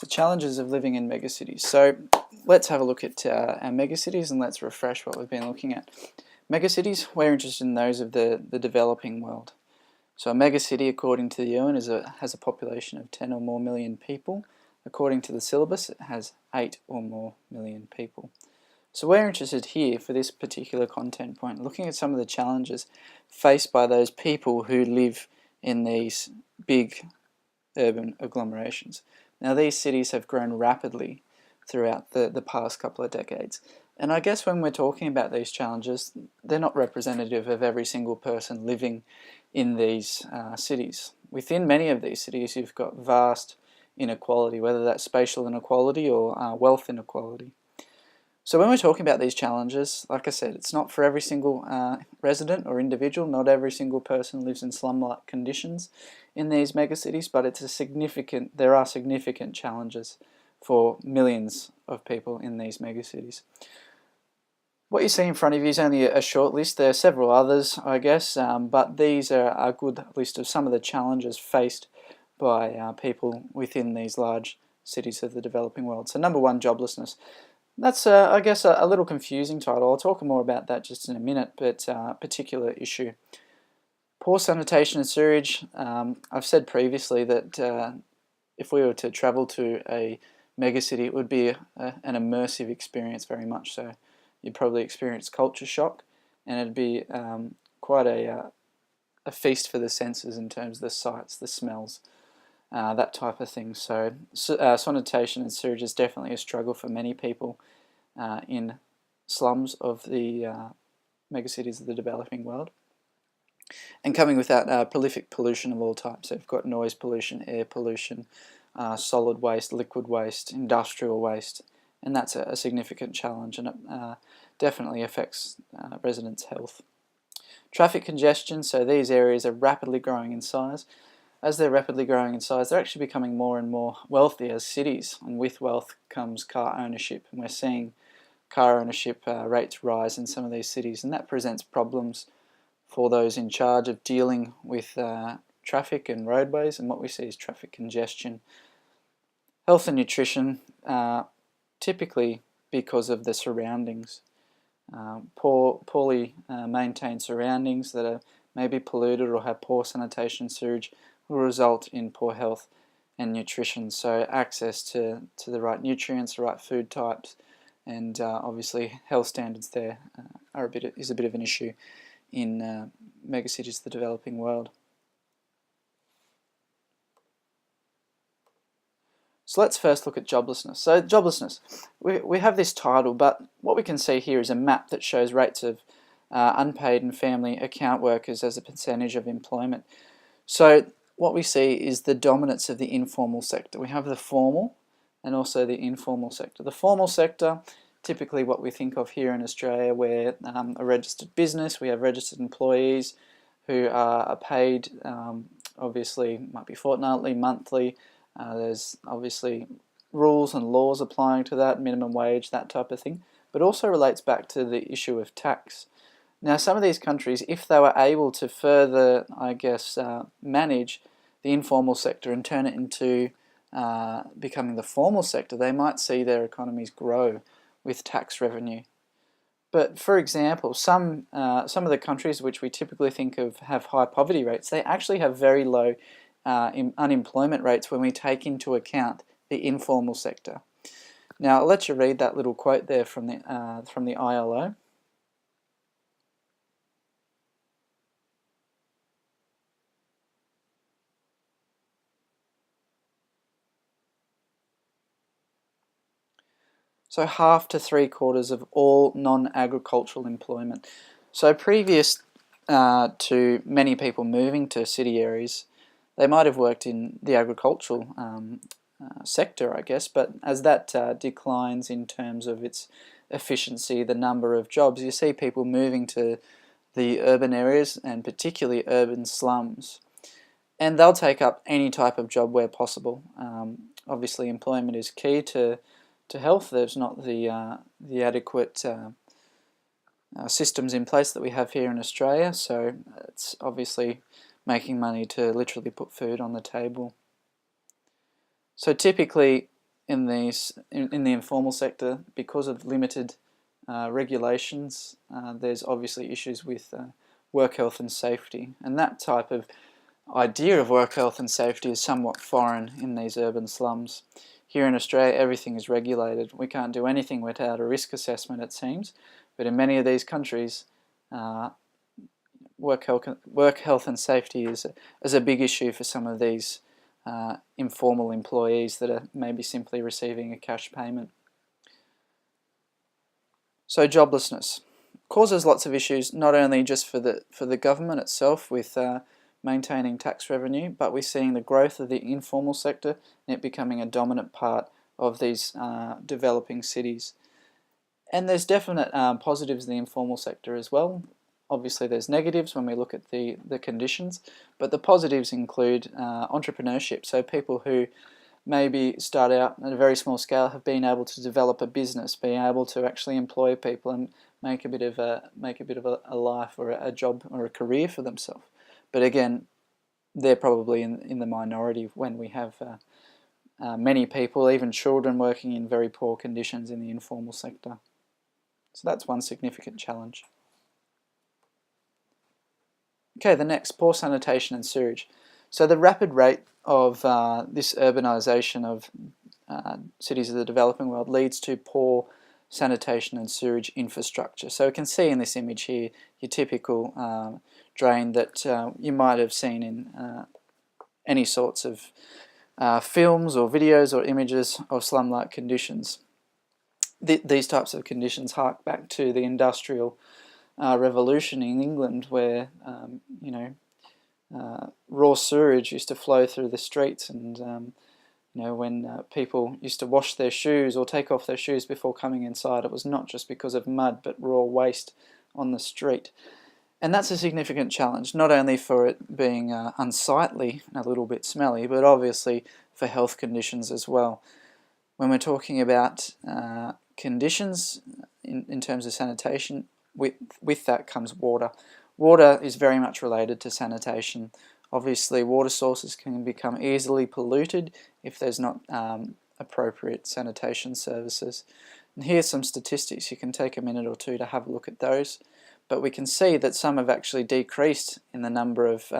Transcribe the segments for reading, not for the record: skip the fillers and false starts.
The challenges of living in megacities. So let's have a look at our megacities and let's refresh what we've been looking at. Megacities, we're interested in those of the developing world. So a megacity, according to the UN, has a population of 10 or more million people. According to the syllabus, it has 8 or more million people. So we're interested here for this particular content point, looking at some of the challenges faced by those people who live in these big urban agglomerations. Now these cities have grown rapidly throughout the past couple of decades. And I guess when we're talking about these challenges, they're not representative of every single person living in these cities. Within many of these cities, you've got vast inequality, whether that's spatial inequality or wealth inequality. So when we're talking about these challenges, like I said, it's not for every single resident or individual. Not every single person lives in slum-like conditions in these megacities, but there are significant challenges for millions of people in these megacities. What you see in front of you is only a short list. There are several others, I guess, but these are a good list of some of the challenges faced by people within these large cities of the developing world. So number one, joblessness. That's, I guess, a little confusing title. I'll talk more about that just in a minute, but a particular issue. Poor sanitation and sewerage. I've said previously that if we were to travel to a megacity, it would be an immersive experience, very much so. You'd probably experience culture shock, and it'd be quite a feast for the senses in terms of the sights, the smells, that type of thing. So sanitation and sewage is definitely a struggle for many people in slums of the megacities of the developing world. And coming with that, prolific pollution of all types. So you've got noise pollution, air pollution, solid waste, liquid waste, industrial waste, and that's a significant challenge, and it definitely affects residents' health. Traffic congestion, so these areas are rapidly growing in size. As they're rapidly growing in size, they're actually becoming more and more wealthy as cities, and with wealth comes car ownership, and we're seeing car ownership rates rise in some of these cities, and that presents problems for those in charge of dealing with traffic and roadways, and what we see is traffic congestion. Health and nutrition, typically because of the surroundings. Poorly maintained surroundings that are maybe polluted or have poor sanitation sewage will result in poor health and nutrition. So access to the right nutrients, the right food types, and obviously health standards there is a bit of an issue in megacities of the developing world. So let's first look at joblessness. So joblessness, we have this title, but what we can see here is a map that shows rates of unpaid and family account workers as a percentage of employment. So what we see is the dominance of the informal sector. We have the formal and also the informal sector. The formal sector, typically what we think of here in Australia, where a registered business, we have registered employees who are paid, obviously might be fortnightly, monthly. There's obviously rules and laws applying to that, minimum wage, that type of thing, but also relates back to the issue of tax. Now some of these countries, if they were able to further, I guess, manage the informal sector and turn it into becoming the formal sector, they might see their economies grow with tax revenue. But for example, some of the countries which we typically think of have high poverty rates, they actually have very low unemployment rates when we take into account the informal sector. Now I'll let you read that little quote there from the ILO. So half to 3/4 of all non-agricultural employment. So previous to many people moving to city areas, they might have worked in the agricultural sector, I guess, but as that declines in terms of its efficiency, the number of jobs, you see people moving to the urban areas and particularly urban slums. And they'll take up any type of job where possible. Obviously employment is key to health. There's not the adequate systems in place that we have here in Australia, so it's obviously making money to literally put food on the table. So typically in the informal sector, because of limited regulations, there's obviously issues with work health and safety, and that type of idea of work health and safety is somewhat foreign in these urban slums. Here in Australia, everything is regulated. We can't do anything without a risk assessment, it seems, but in many of these countries, work health and safety is a big issue for some of these informal employees that are maybe simply receiving a cash payment. So joblessness causes lots of issues, not only just for the government itself with maintaining tax revenue, but we're seeing the growth of the informal sector and it becoming a dominant part of these developing cities. And there's definite positives in the informal sector as well. Obviously there's negatives when we look at the conditions, but the positives include entrepreneurship. So people who maybe start out at a very small scale have been able to develop a business, being able to actually employ people and make a bit of a life or a job or a career for themselves. But again, they're probably in the minority when we have many people, even children, working in very poor conditions in the informal sector. So that's one significant challenge. Okay, the next, poor sanitation and sewage. So the rapid rate of this urbanisation of cities of the developing world leads to poor sanitation and sewage infrastructure. So you can see in this image here your typical drain that you might have seen in any sorts of films or videos or images of slum-like conditions. These types of conditions hark back to the industrial revolution in England, where raw sewage used to flow through the streets, and when people used to wash their shoes or take off their shoes before coming inside, it was not just because of mud but raw waste on the street. And that's a significant challenge, not only for it being unsightly and a little bit smelly, but obviously for health conditions as well. When we're talking about conditions in terms of sanitation, with that comes water. Water is very much related to sanitation. Obviously, water sources can become easily polluted if there's not appropriate sanitation services. And here's some statistics. You can take a minute or two to have a look at those. But we can see that some have actually decreased in the number of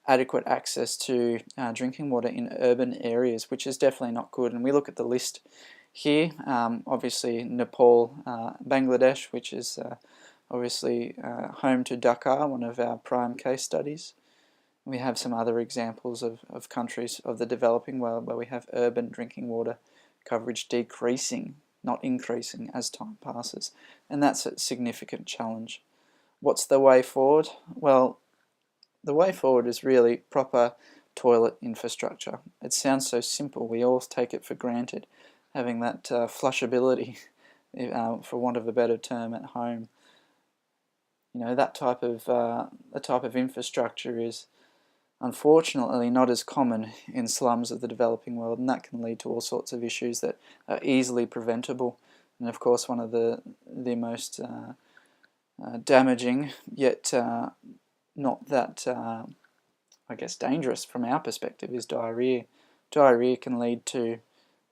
adequate access to drinking water in urban areas, which is definitely not good. And we look at the list here, obviously Nepal, Bangladesh, which is obviously home to Dhaka, one of our prime case studies. We have some other examples of countries of the developing world where we have urban drinking water coverage decreasing, not increasing, as time passes. And that's a significant challenge. What's the way forward? Well, the way forward is really proper toilet infrastructure. It sounds so simple, we all take it for granted, having that flushability, for want of a better term, at home. That type of infrastructure is unfortunately not as common in slums of the developing world, and that can lead to all sorts of issues that are easily preventable. And of course, one of the most damaging, yet not that, I guess, dangerous from our perspective, is diarrhea. Diarrhea can lead to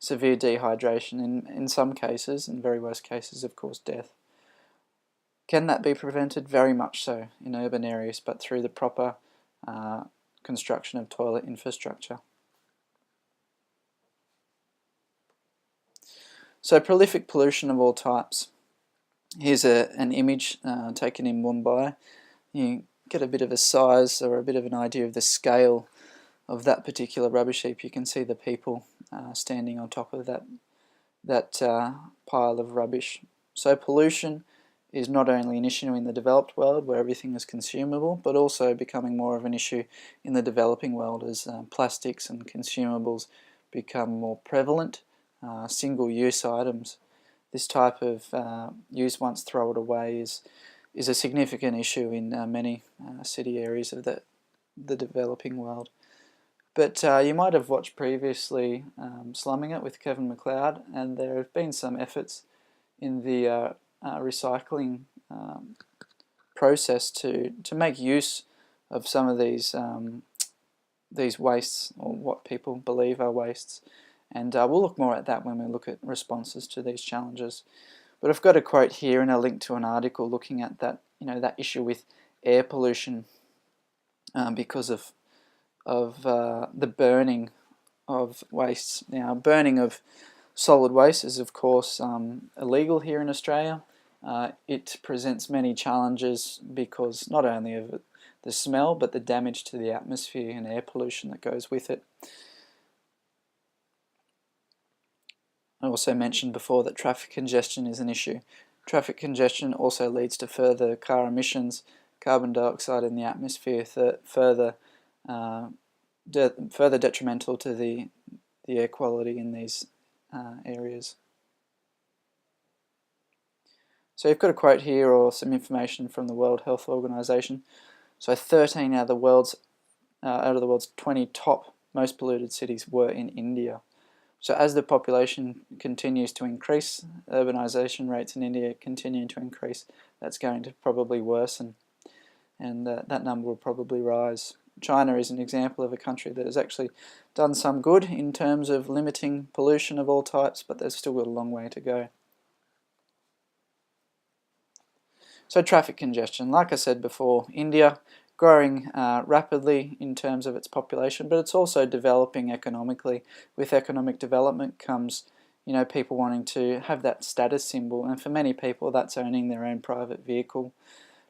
severe dehydration, in some cases, in very worst cases, of course, death. Can that be prevented? Very much so in urban areas, but through the proper construction of toilet infrastructure. So prolific pollution of all types. Here's an image taken in Mumbai. You get a bit of a size or a bit of an idea of the scale of that particular rubbish heap. You can see the people standing on top of that pile of rubbish. So pollution is not only an issue in the developed world where everything is consumable, but also becoming more of an issue in the developing world as plastics and consumables become more prevalent, single-use items. This type of use once, throw it away is a significant issue in many city areas of the developing world. But you might have watched previously Slumming It with Kevin McLeod, and there have been some efforts in the recycling process to make use of some of these wastes, or what people believe are wastes, And we'll look more at that when we look at responses to these challenges. But I've got a quote here and a link to an article looking at that, that issue with air pollution because of the burning of wastes. Now, burning of solid waste is of course illegal here in Australia. It presents many challenges because not only of the smell, but the damage to the atmosphere and air pollution that goes with it. I also mentioned before that traffic congestion is an issue. Traffic congestion also leads to further car emissions, carbon dioxide in the atmosphere, further detrimental to the air quality in these areas. So you've got a quote here or some information from the World Health Organization. So 13 out of the world's 20 top most polluted cities were in India. So as the population continues to increase, urbanization rates in India continue to increase, that's going to probably worsen, and that number will probably rise. China is an example of a country that has actually done some good in terms of limiting pollution of all types, but there's still got a long way to go. So traffic congestion, like I said before, India growing rapidly in terms of its population, but it's also developing economically. With economic development comes, people wanting to have that status symbol, and for many people that's owning their own private vehicle.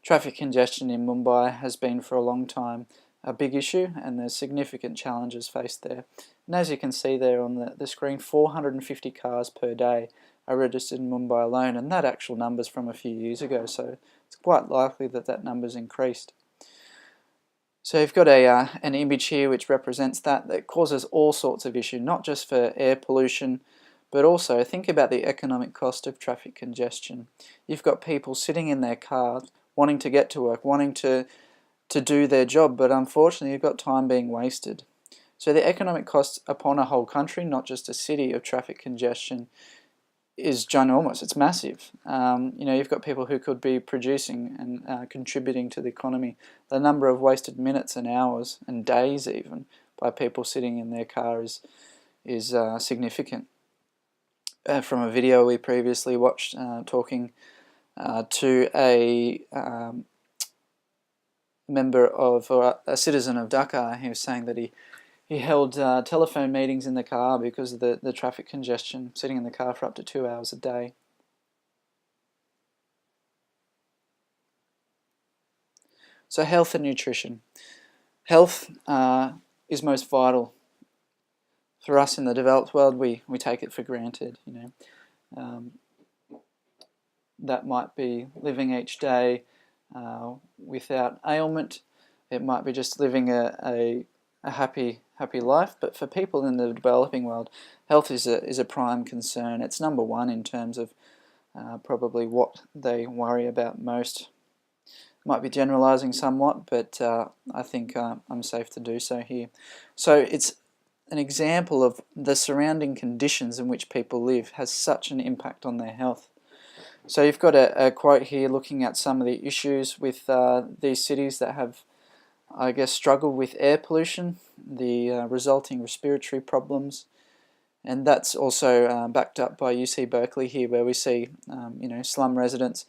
Traffic congestion in Mumbai has been for a long time a big issue, and there's significant challenges faced there. And as you can see there on the screen, 450 cars per day are registered in Mumbai alone, and that actual number's from a few years ago, so it's quite likely that that number's increased. So you've got an image here which represents that causes all sorts of issues, not just for air pollution, but also think about the economic cost of traffic congestion. You've got people sitting in their cars, wanting to get to work, wanting to do their job, but unfortunately you've got time being wasted. So the economic cost upon a whole country, not just a city, of traffic congestion is ginormous. It's massive. You've got people who could be producing and contributing to the economy. The number of wasted minutes and hours and days even by people sitting in their car is significant. From a video we previously watched talking to a member of, or a citizen of Dhaka, he was saying that he held telephone meetings in the car because of the traffic congestion, sitting in the car for up to 2 hours a day. So health and nutrition. Health is most vital. For us in the developed world, we take it for granted. That might be living each day without ailment. It might be just living a happy life, but for people in the developing world, health is a prime concern. It's number one in terms of probably what they worry about most. Might be generalizing somewhat, but I think I'm safe to do so here. So it's an example of the surrounding conditions in which people live has such an impact on their health. So you've got a quote here looking at some of the issues with these cities that have, I guess, struggled with air pollution, the resulting respiratory problems, and that's also backed up by UC Berkeley here, where we see, slum residents,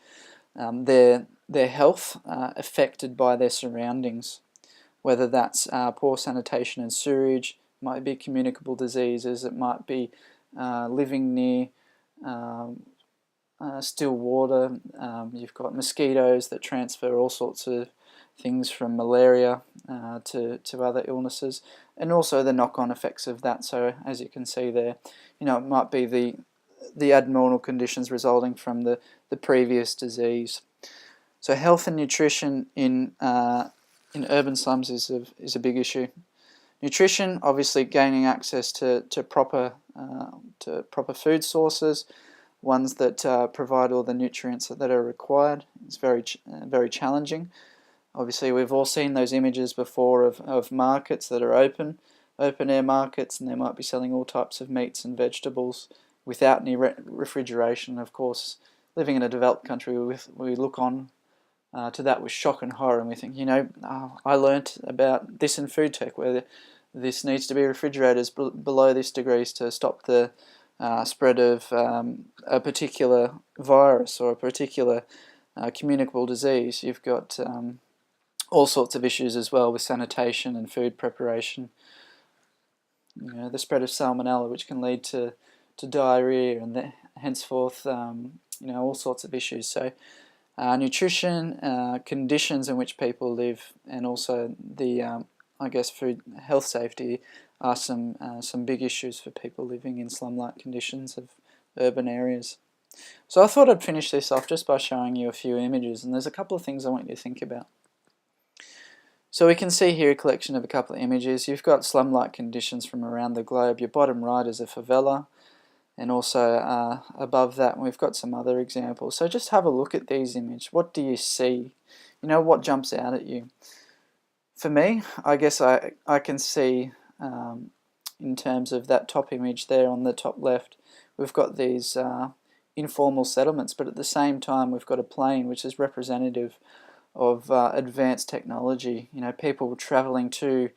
their health affected by their surroundings, whether that's poor sanitation and sewerage, might be communicable diseases, it might be living near still water. You've got mosquitoes that transfer all sorts of things from malaria to other illnesses, and also the knock-on effects of that. So as you can see there, it might be the abnormal conditions resulting from the previous disease. So health and nutrition in urban slums is a big issue. Nutrition, obviously, gaining access to proper food sources, ones that provide all the nutrients that are required, is very challenging. Obviously, we've all seen those images before of markets that are open air markets, and they might be selling all types of meats and vegetables without any refrigeration. Of course, living in a developed country, we look on to that with shock and horror, and we think, I learnt about this in food tech, where this needs to be refrigerated below this degrees to stop the spread of a particular virus or a particular communicable disease. You've got all sorts of issues as well with sanitation and food preparation. You know, the spread of salmonella, which can lead to diarrhea, and henceforth, you know, all sorts of issues. So, nutrition, conditions in which people live, and also the, I guess, food health safety are some big issues for people living in slum-like conditions of urban areas. So I thought I'd finish this off just by showing you a few images, and there's a couple of things I want you to think about. So we can see here a collection of a couple of images. You've got slum-like conditions from around the globe. Your bottom right is a favela, and also above that we've got some other examples. So just have a look at these images. What do you see? You know, what jumps out at you? For me, I guess I can see, in terms of that top image there on the top left, we've got these informal settlements, but at the same time we've got a plain which is representative of advanced technology. You know, people travelling to,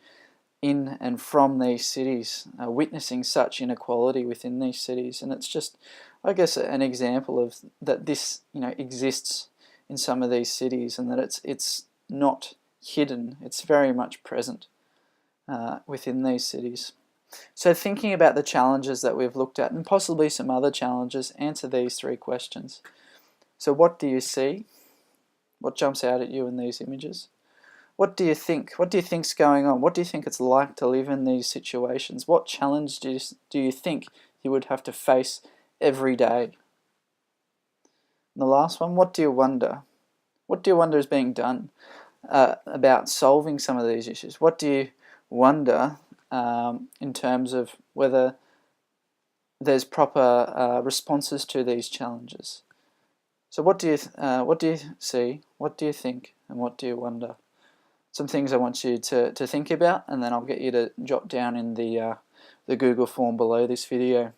in and from these cities, witnessing such inequality within these cities, and it's just, I guess, an example of that this, you know, exists in some of these cities, and that it's not hidden. It's very much present within these cities. So thinking about the challenges that we've looked at, and possibly some other challenges, answer these three questions. So what do you see? What jumps out at you in these images? What do you think? What do you think's going on? What do you think it's like to live in these situations? What challenge do you think you would have to face every day? And the last one, what do you wonder? What do you wonder is being done about solving some of these issues? What do you wonder in terms of whether there's proper responses to these challenges? So what do you see, what do you think, and what do you wonder? Some things I want you to think about, and then I'll get you to jot down in the Google form below this video.